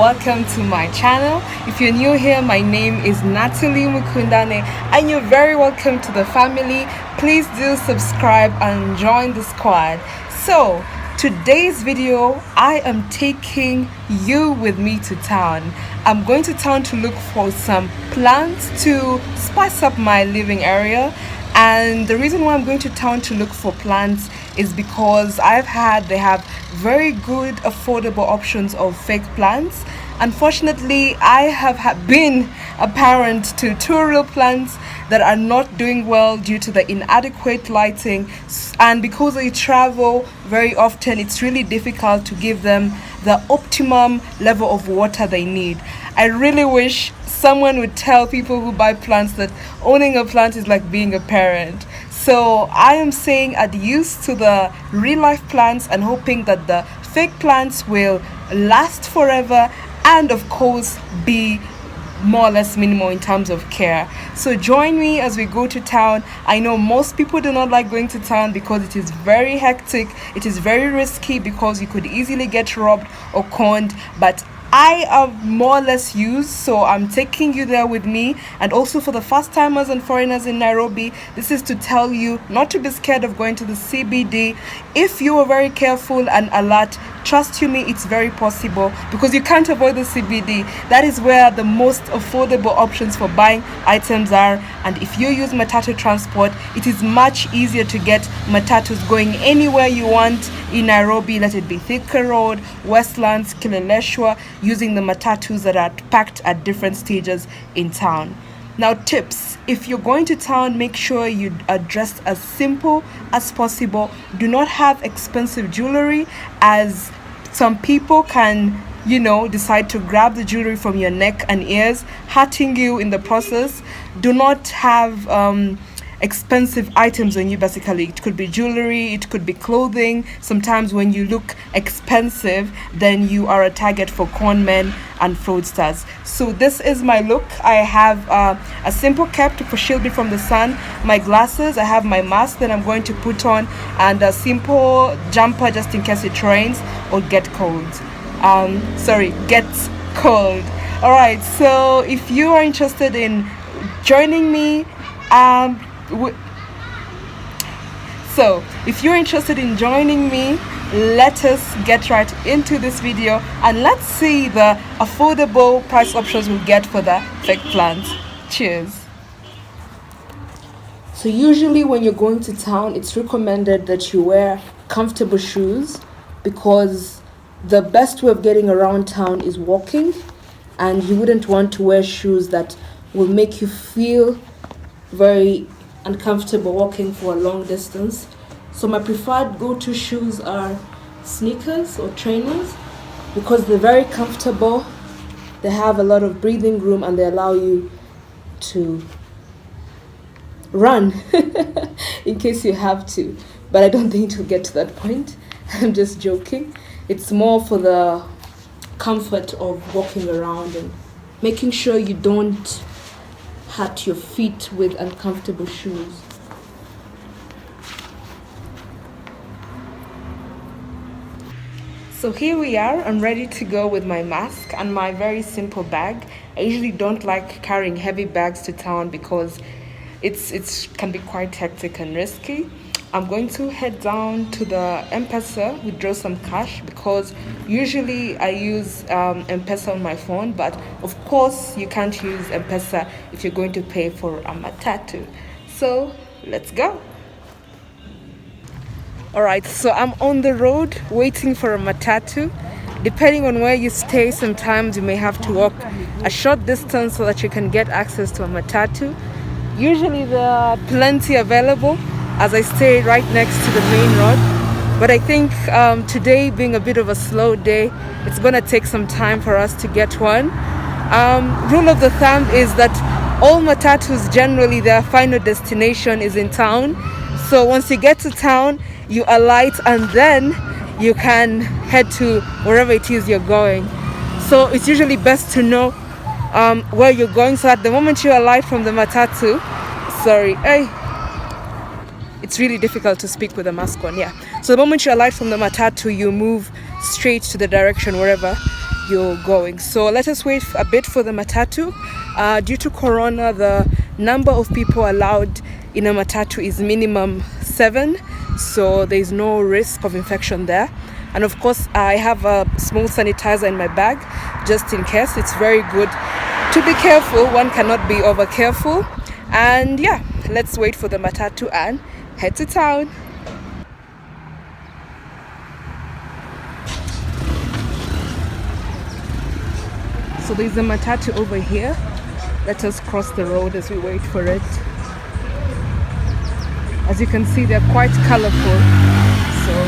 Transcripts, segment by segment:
welcome to my channel. If you're new here, my name is Talie Mukundane and you're very welcome to the family. Please do subscribe and join the squad. So today's video, I am taking you with me to town. I'm going to town to look for some plants to spice up my living area. And the reason why I'm going to town to look for plants is because they have very good affordable options of fake plants. Unfortunately, I have been a parent to two real plants that are not doing well due to the inadequate lighting, and because they travel very often, it's really difficult to give them the optimum level of water they need. I really wish someone would tell people who buy plants that owning a plant is like being a parent. So I am saying adios to the real life plants and hoping that the fake plants will last forever and of course be more or less minimal in terms of care. So join me as we go to town. I know most people do not like going to town because it is very hectic, it is very risky because you could easily get robbed or conned, but I am more or less used, so I'm taking you there with me. And also for the first timers and foreigners in Nairobi, this is to tell you not to be scared of going to the CBD. If you are very careful and alert, trust you me, it's very possible because you can't avoid the CBD. That is where the most affordable options for buying items are. And if you use Matatu transport, it is much easier to get Matatus going anywhere you want in Nairobi, let it be Thika Road, Westlands, Kileleshwa, using the Matatus that are packed at different stages in town. Now tips, if you're going to town, make sure you are dressed as simple as possible. Do not have expensive jewelry, as some people can decide to grab the jewelry from your neck and ears, hurting you in the process. Do not have expensive items on you. Basically, it could be jewelry, it could be clothing. Sometimes when you look expensive, then you are a target for con men and fraudsters. So this is my look. I have a simple cap to shield me from the sun, my glasses, I have my mask that I'm going to put on, and a simple jumper just in case it rains or gets cold. All right, so if you are interested in joining me, let us get right into this video and let's see the affordable price options we'll get for the fake plants. Cheers. So usually when you're going to town, it's recommended that you wear comfortable shoes because the best way of getting around town is walking, and you wouldn't want to wear shoes that will make you feel very uncomfortable walking for a long distance. So my preferred go-to shoes are sneakers or trainers because they're very comfortable, they have a lot of breathing room, and they allow you to run in case you have to, but I don't think it'll get to that point. I'm just joking. It's more for the comfort of walking around and making sure you don't hurt your feet with uncomfortable shoes. So here we are. I'm ready to go with my mask and my very simple bag. I usually don't like carrying heavy bags to town because it can be quite hectic and risky. I'm going to head down to the M-Pesa, withdraw some cash, because usually I use M-Pesa on my phone, but of course you can't use M-Pesa if you're going to pay for a Matatu. So let's go. Alright, so I'm on the road waiting for a Matatu. Depending on where you stay, sometimes you may have to walk a short distance so that you can get access to a Matatu. Usually there are plenty available as I stay right next to the main road, but I think today being a bit of a slow day, it's gonna take some time for us to get one. Rule of the thumb is that all Matatus, generally their final destination is in town. So once you get to town, you alight and then you can head to wherever it is you're going. So it's usually best to know where you're going, so at the moment you alight from the Matatu, it's really difficult to speak with a mask on, yeah. So the moment you alight from the Matatu, you move straight to the direction wherever you're going. So let us wait a bit for the matatu. Due to corona, the number of people allowed in a matatu is minimum 7, so there's no risk of infection there. And of course, I have a small sanitizer in my bag just in case. It's very good to be careful. One cannot be over careful. And yeah, let's wait for the matatu and head to town. So there's a matatu over here. Let us cross the road as we wait for it. As you can see, they're quite colorful. So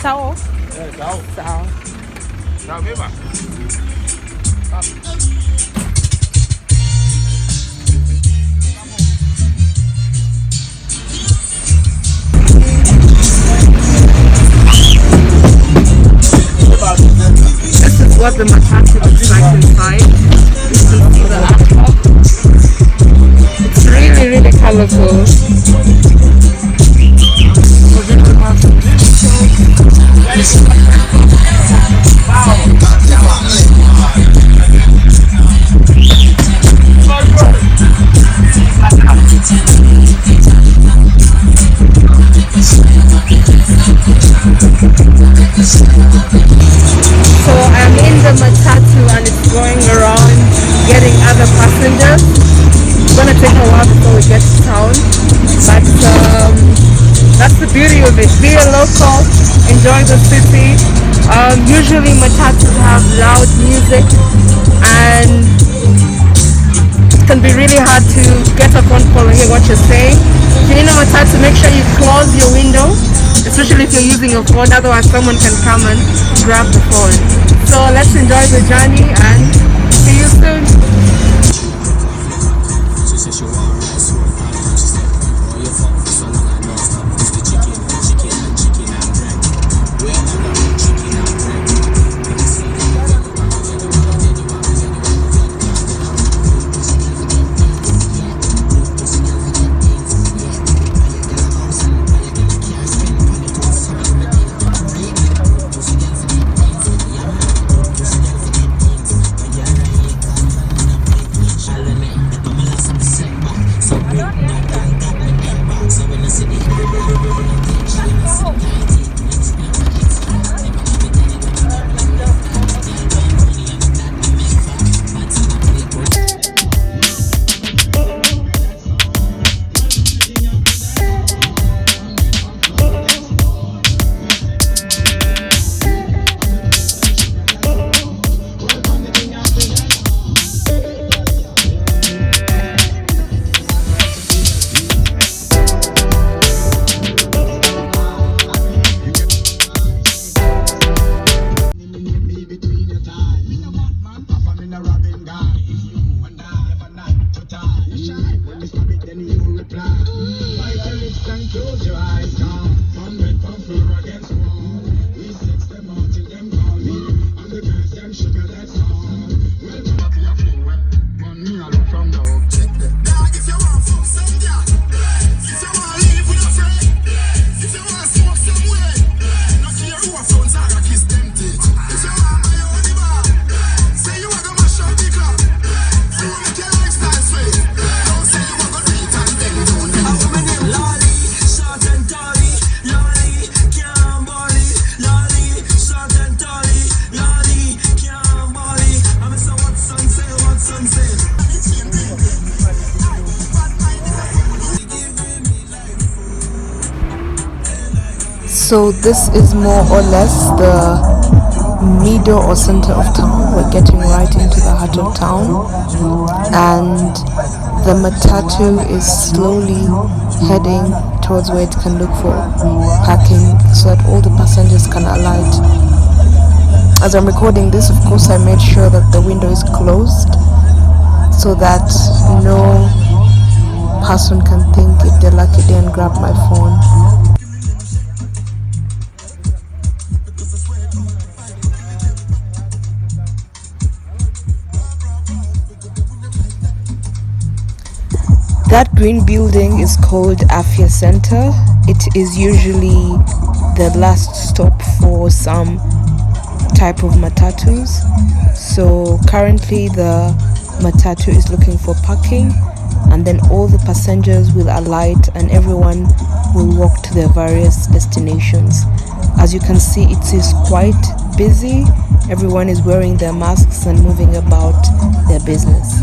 Sao? Sao. Sao. Sao biết mà. This is what the matatu looks like inside. You can see the laptop. It's really, really colorful. So I'm in the matatu and it's going around getting other passengers. It's gonna take a while before we get to town, but that's the beauty of it. Be a local, enjoy the city. Usually matatus have loud music and it can be really hard to get a phone call and hear what you're saying. If you're in a matatu, make sure you close your window, especially if you're using your phone, otherwise someone can come and grab the phone. So let's enjoy the journey and see you soon. So this is more or less the middle or center of town. We're getting right into the heart of town, and the matatu is slowly heading towards where it can look for parking so that all the passengers can alight. As I'm recording this, of course, I made sure that the window is closed so that no person can think if they're lucky day and grab my phone. That green building is called Afya Center. It is usually the last stop for some type of matatus. So currently the matatu is looking for parking, and then all the passengers will alight and everyone will walk to their various destinations. As you can see, it is quite busy. Everyone is wearing their masks and moving about their business.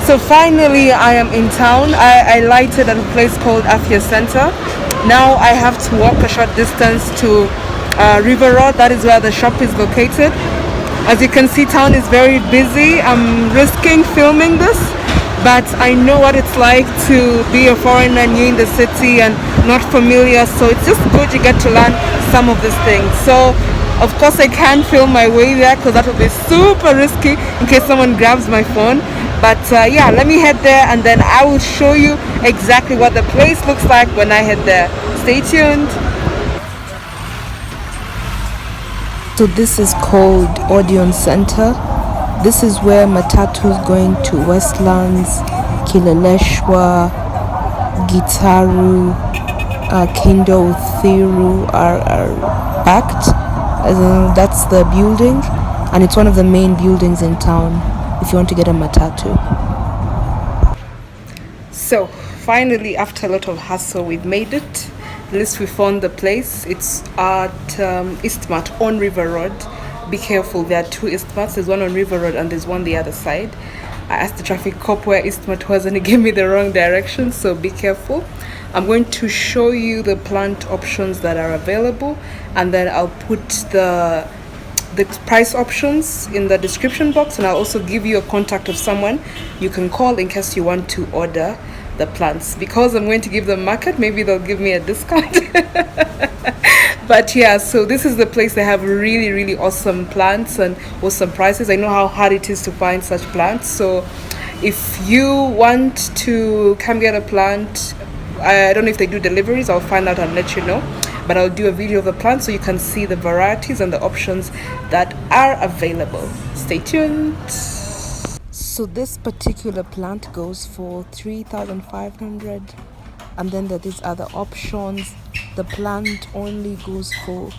So finally I am in town. I lighted at a place called Afya Center. Now I have to walk a short distance to River Road. That is where the shop is located. As you can see, town is very busy. I'm risking filming this, but I know what it's like to be a foreigner new in the city and not familiar, so it's just good you get to learn some of these things. So of course I can't film my way there because that would be super risky in case someone grabs my phone. But yeah, let me head there and then I will show you exactly what the place looks like when I head there. Stay tuned. So this is called Odeon Center. This is where matatus going to Westlands, Kileleshwa, Gitaru, Kindo, Thiru are packed. That's the building, and it's one of the main buildings in town if you want to get a matatu. So finally, after a lot of hassle, we've made it. At least we found the place. It's at EastMart on River Road. Be careful, there are two EastMarts. There's one on River Road and there's one the other side. I asked the traffic cop where EastMart was and he gave me the wrong direction, so be careful. I'm going to show you the plant options that are available, and then I'll put the price options in the description box, and I'll also give you a contact of someone you can call in case you want to order the plants. Because I'm going to give them market, maybe they'll give me a discount. But yeah, so this is the place. They have really awesome plants and awesome prices. I know how hard it is to find such plants, so if you want to come get a plant, I don't know if they do deliveries. I'll find out and let you know, but I'll do a video of the plant so you can see the varieties and the options that are available. Stay tuned. So this particular plant goes for 3,500, and then there are these other options. The plant only goes for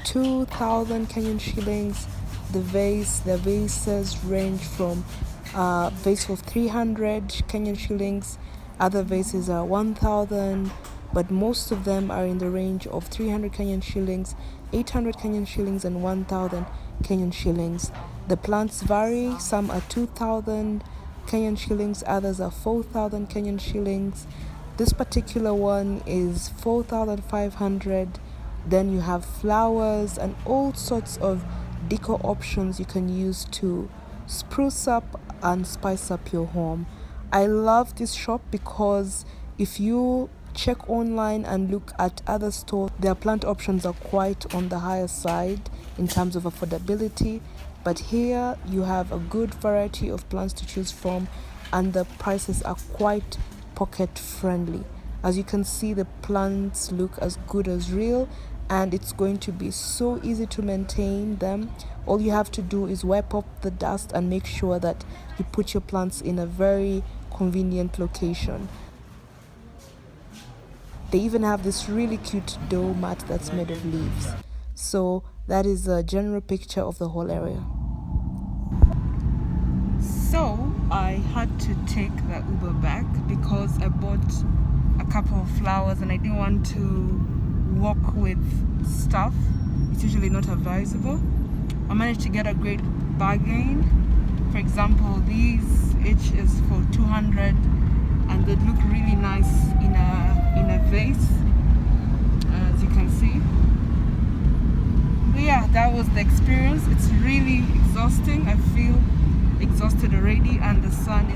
2,000 Kenyan shillings. The vases range from vase of 300 Kenyan shillings. Other vases are 1,000, but most of them are in the range of 300 Kenyan shillings, 800 Kenyan shillings, and 1,000 Kenyan shillings. The plants vary. Some are 2,000 Kenyan shillings, others are 4,000 Kenyan shillings. This particular one is 4,500. Then you have flowers and all sorts of decor options you can use to spruce up and spice up your home. I love this shop because if you check online and look at other stores, their plant options are quite on the higher side in terms of affordability. But here you have a good variety of plants to choose from, and the prices are quite pocket friendly. As you can see, the plants look as good as real, and it's going to be so easy to maintain them. All you have to do is wipe up the dust and make sure that you put your plants in a very convenient location. They even have this really cute dough mat that's made of leaves. So that is a general picture of the whole area. So I had to take the Uber back because I bought a couple of flowers and I didn't want to walk with stuff. It's usually not advisable. I managed to get a great bargain. For example, these each is for 200, and they look really nice in a vase, as you can see. But yeah, that was the experience. It's really exhausting. I feel exhausted already, and the sun